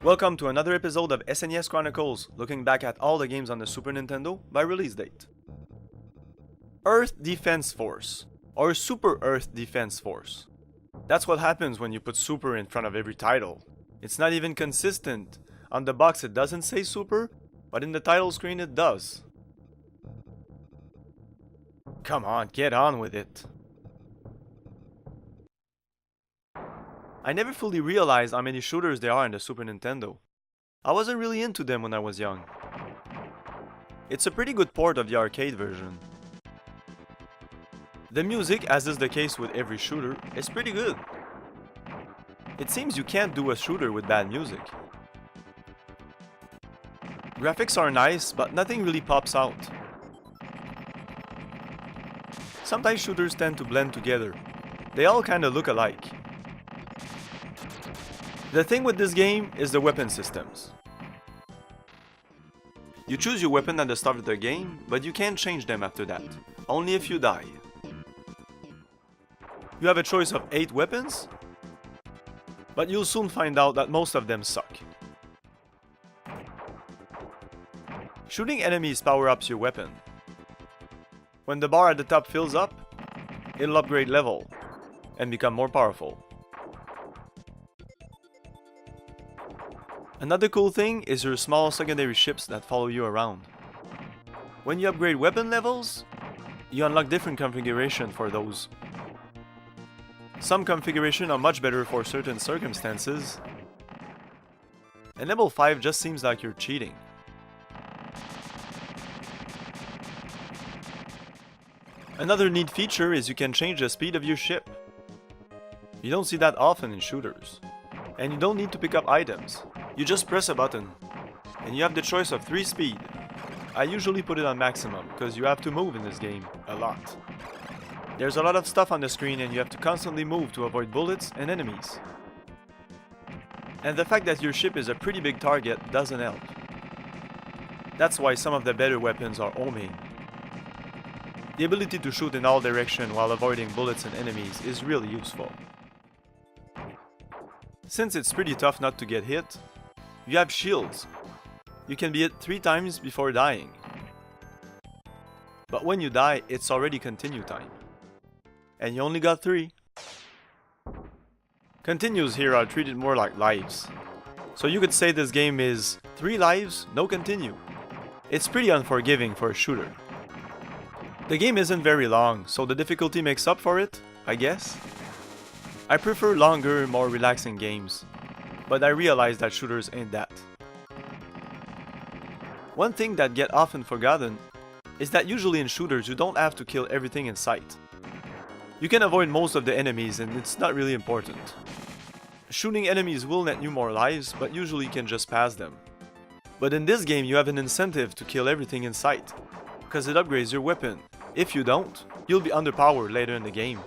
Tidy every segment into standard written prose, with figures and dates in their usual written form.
Welcome to another episode of SNES Chronicles, looking back at all the games on the Super Nintendo by release date. Earth Defense Force, or Super Earth Defense Force. That's what happens when you put Super in front of every title. It's not even consistent. On the box it doesn't say Super, but in the title screen it does. Come on, get on with it. I never fully realized how many shooters there are in the Super Nintendo. I wasn't really into them when I was young. It's a pretty good port of the arcade version. The music, as is the case with every shooter, is pretty good. It seems you can't do a shooter with bad music. Graphics are nice, but nothing really pops out. Sometimes shooters tend to blend together. They all kinda look alike. The thing with this game is the weapon systems. You choose your weapon at the start of the game, but you can't change them after that, only if you die. You have a choice of 8 weapons, but you'll soon find out that most of them suck. Shooting enemies power-ups your weapon. When the bar at the top fills up, it'll upgrade level and become more powerful. Another cool thing is your small secondary ships that follow you around. When you upgrade weapon levels, you unlock different configuration for those. Some configuration are much better for certain circumstances, and level 5 just seems like you're cheating. Another neat feature is you can change the speed of your ship. You don't see that often in shooters, and you don't need to pick up items. You just press a button, and you have the choice of 3 speed. I usually put it on maximum, because you have to move in this game, a lot. There's a lot of stuff on the screen and you have to constantly move to avoid bullets and enemies. And the fact that your ship is a pretty big target doesn't help. That's why some of the better weapons are homing. The ability to shoot in all directions while avoiding bullets and enemies is really useful. Since it's pretty tough not to get hit, you have shields. You can be hit 3 times before dying. But when you die, it's already continue time. And you only got 3. Continues here are treated more like lives. So you could say this game is 3 lives, no continue. It's pretty unforgiving for a shooter. The game isn't very long, so the difficulty makes up for it, I guess. I prefer longer, more relaxing games, but I realize that shooters ain't that. One thing that get often forgotten is that usually in shooters you don't have to kill everything in sight. You can avoid most of the enemies and it's not really important. Shooting enemies will net you more lives, but usually you can just pass them. But in this game you have an incentive to kill everything in sight, because it upgrades your weapon. If you don't, you'll be underpowered later in the game.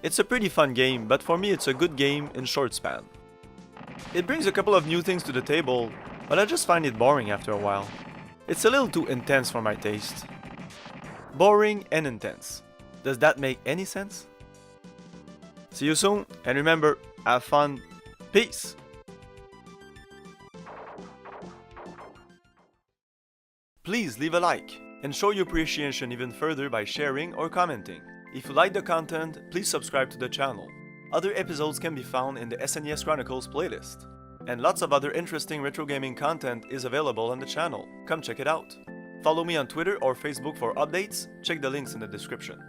It's a pretty fun game, but for me it's a good game in short span. It brings a couple of new things to the table, but I just find it boring after a while. It's a little too intense for my taste. Boring and intense. Does that make any sense? See you soon, and remember, have fun. Peace! Please leave a like, and show your appreciation even further by sharing or commenting. If you like the content, please subscribe to the channel. Other episodes can be found in the SNES Chronicles playlist. And lots of other interesting retro gaming content is available on the channel. Come check it out. Follow me on Twitter or Facebook for updates. Check the links in the description.